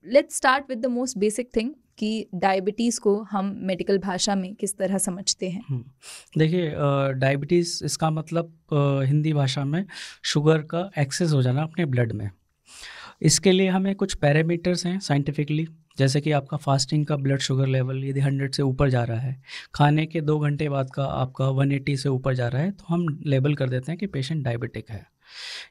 Let's start with the most basic thing कि diabetes को हम मेडिकल भाषा में किस तरह समझते हैं। देखिए, डायबिटीज़ इसका मतलब हिंदी भाषा में शुगर का एक्सेस हो जाना अपने ब्लड में। इसके लिए हमें कुछ पैरामीटर्स हैं साइंटिफिकली, जैसे कि आपका फास्टिंग का ब्लड शुगर लेवल यदि 100 से ऊपर जा रहा है, खाने के 2 घंटे बाद का आपका 180 से ऊपर जा रहा है, तो हम लेबल कर देते हैं कि पेशेंट डायबिटिक है।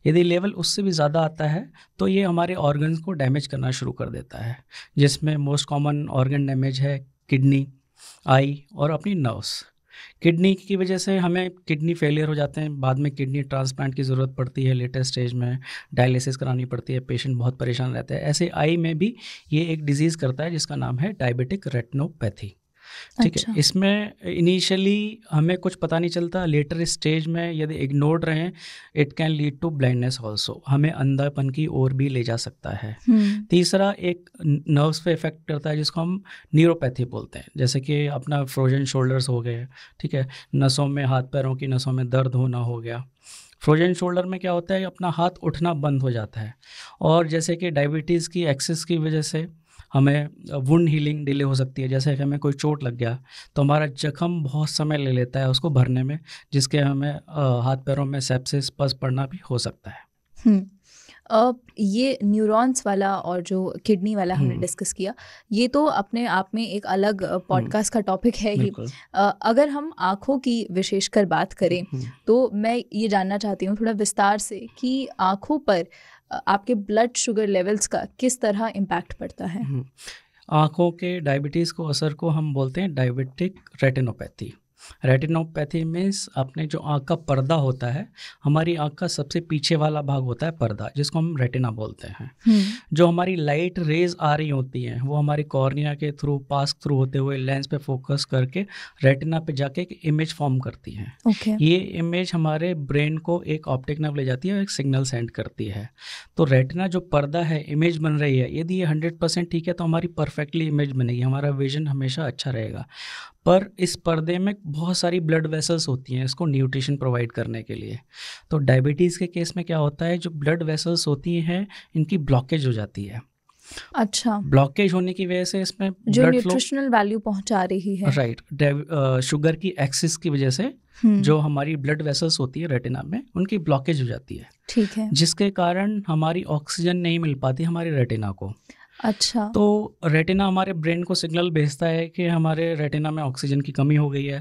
यदि लेवल उससे भी ज़्यादा आता है तो ये हमारे ऑर्गन्स को डैमेज करना शुरू कर देता है, जिसमें मोस्ट कॉमन ऑर्गन डैमेज है किडनी, आई और अपनी नर्व्स। किडनी की वजह से हमें किडनी फेलियर हो जाते हैं, बाद में किडनी ट्रांसप्लांट की ज़रूरत पड़ती है, लेटेस्ट स्टेज में डायलिसिस करानी पड़ती है, पेशेंट बहुत परेशान रहता है। ऐसे आई में भी ये एक डिजीज़ करता है जिसका नाम है डायबिटिक रेटिनोपैथी। ठीक अच्छा। है, इसमें इनिशियली हमें कुछ पता नहीं चलता, लेटर स्टेज में यदि इग्नोर्ड रहें it can lead to blindness also, हमें अंधापन की ओर भी ले जा सकता है। तीसरा एक नर्व्स पे इफेक्ट करता है जिसको हम न्यूरोपैथी बोलते हैं, जैसे कि अपना फ्रोजन शोल्डर्स हो गए, ठीक है, नसों में, हाथ पैरों की नसों में दर्द होना हो गया। फ्रोजन शोल्डर में क्या होता है, अपना हाथ उठना बंद हो जाता है, और जैसे कि डायबिटीज़ की एक्सेस की वजह से हमें वुंड हीलिंग डिले हो सकती है। जैसे कि हमें कोई चोट लग गया तो हमारा जख्म बहुत समय ले लेता है उसको भरने में, जिसके हमें हाथ पैरों में सेप्सिस, पस पड़ना भी हो सकता है। ये न्यूरॉन्स वाला और जो किडनी वाला हमने डिस्कस किया, ये तो अपने आप में एक अलग पॉडकास्ट का टॉपिक है ही। अगर हम आँखों की विशेषकर बात करें तो मैं ये जानना चाहती हूँ थोड़ा विस्तार से कि आँखों पर आपके ब्लड शुगर लेवल्स का किस तरह इम्पैक्ट पड़ता है। आँखों के डायबिटीज़ को असर को हम बोलते हैं डायबिटिक रेटिनोपैथी। रेटिनोपैथी मीन्स अपने जो आँख का पर्दा होता है, हमारी आँख का सबसे पीछे वाला भाग होता है पर्दा, जिसको हम रेटिना बोलते हैं। जो हमारी लाइट रेज आ रही होती हैं वो हमारी कॉर्निया के थ्रू पास थ्रू होते हुए लेंस पे फोकस करके रेटिना पे जाके एक इमेज फॉर्म करती हैं। ये इमेज हमारे ब्रेन को एक ऑप्टिक नर्व ले जाती है और एक सिग्नल सेंड करती है। तो रेटिना जो पर्दा है, इमेज बन रही है, यदि ये 100% ठीक है तो हमारी परफेक्टली इमेज बनेगी, हमारा विजन हमेशा अच्छा रहेगा। पर इस पर्दे में बहुत सारी ब्लड वेसल्स होती हैं इसको न्यूट्रिशन प्रोवाइड करने के लिए। तो डायबिटीज़ के केस में क्या होता है, जो ब्लड वेसल्स होती हैं इनकी ब्लॉकेज हो जाती है। अच्छा, ब्लॉकेज होने की वजह से इसमें जो न्यूट्रिशनल वैल्यू पहुंचा रही है, राइट, शुगर की एक्सिस की वजह से जो हमारी ब्लड वेसल्स होती है रेटिना में, उनकी ब्लॉकेज हो जाती है। ठीक है, जिसके कारण हमारी ऑक्सीजन नहीं मिल पाती हमारी रेटिना को। अच्छा, तो रेटिना हमारे ब्रेन को सिग्नल भेजता है कि हमारे रेटिना में ऑक्सीजन की कमी हो गई है।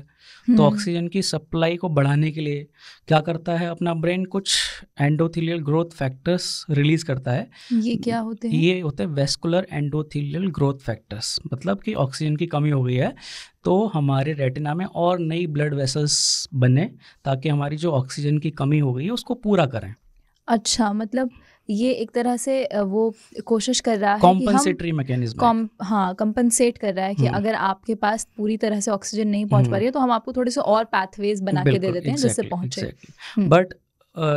तो ऑक्सीजन की सप्लाई को बढ़ाने के लिए क्या करता है अपना ब्रेन, कुछ एंडोथेलियल ग्रोथ फैक्टर्स रिलीज करता है। ये क्या होते हैं? ये होते हैं वेस्कुलर एंडोथेलियल ग्रोथ फैक्टर्स, मतलब कि ऑक्सीजन की कमी हो गई है तो हमारे रेटिना में और नई ब्लड वेसल्स बने ताकि हमारी जो ऑक्सीजन की कमी हो गई है उसको पूरा करें। अच्छा, मतलब ये एक तरह से वो कोशिश कर रहा है कॉम्पनसेटरी मैकेनिज्म, हाँ, कंपनसेट कर रहा है कि अगर आपके पास पूरी तरह से ऑक्सीजन नहीं पहुंच पा रही है तो हम आपको थोड़े से और पाथवेज बना के दे देते हैं जिससे पहुंचे। बट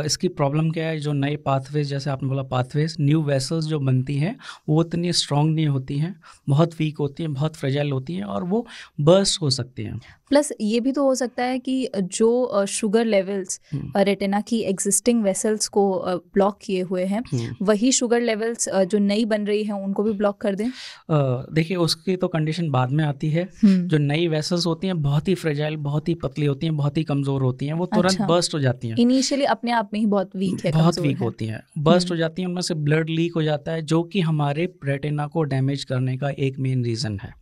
इसकी प्रॉब्लम क्या है, जो नए पाथवेज, जैसे आपने बोला पाथवेज, न्यू वेसल्स जो बनती हैं वो उतनी स्ट्रॉन्ग नहीं होती हैं, बहुत वीक होती हैं, बहुत फ्रेजाइल होती हैं और वो बर्स्ट हो सकती हैं। प्लस ये भी तो हो सकता है कि जो शुगर लेवल्स रेटिना की एग्जिस्टिंग वेसल्स को ब्लॉक किए हुए हैं, वही शुगर लेवल्स जो नई बन रही हैं उनको भी ब्लॉक कर दें। देखिए, उसकी तो कंडीशन बाद में आती है। जो नई वेसल्स होती हैं बहुत ही फ्रेजाइल, बहुत ही पतली होती हैं, बहुत ही कमज़ोर होती हैं, वो तुरंत बर्स्ट हो जाती हैं। इनिशियली अपने आप में ही बहुत वीक है, बहुत वीक होती हैं, बर्स्ट हो जाती हैं, उनमें से ब्लड लीक हो जाता है, जो कि हमारे रेटिना को डैमेज करने का एक मेन रीज़न है।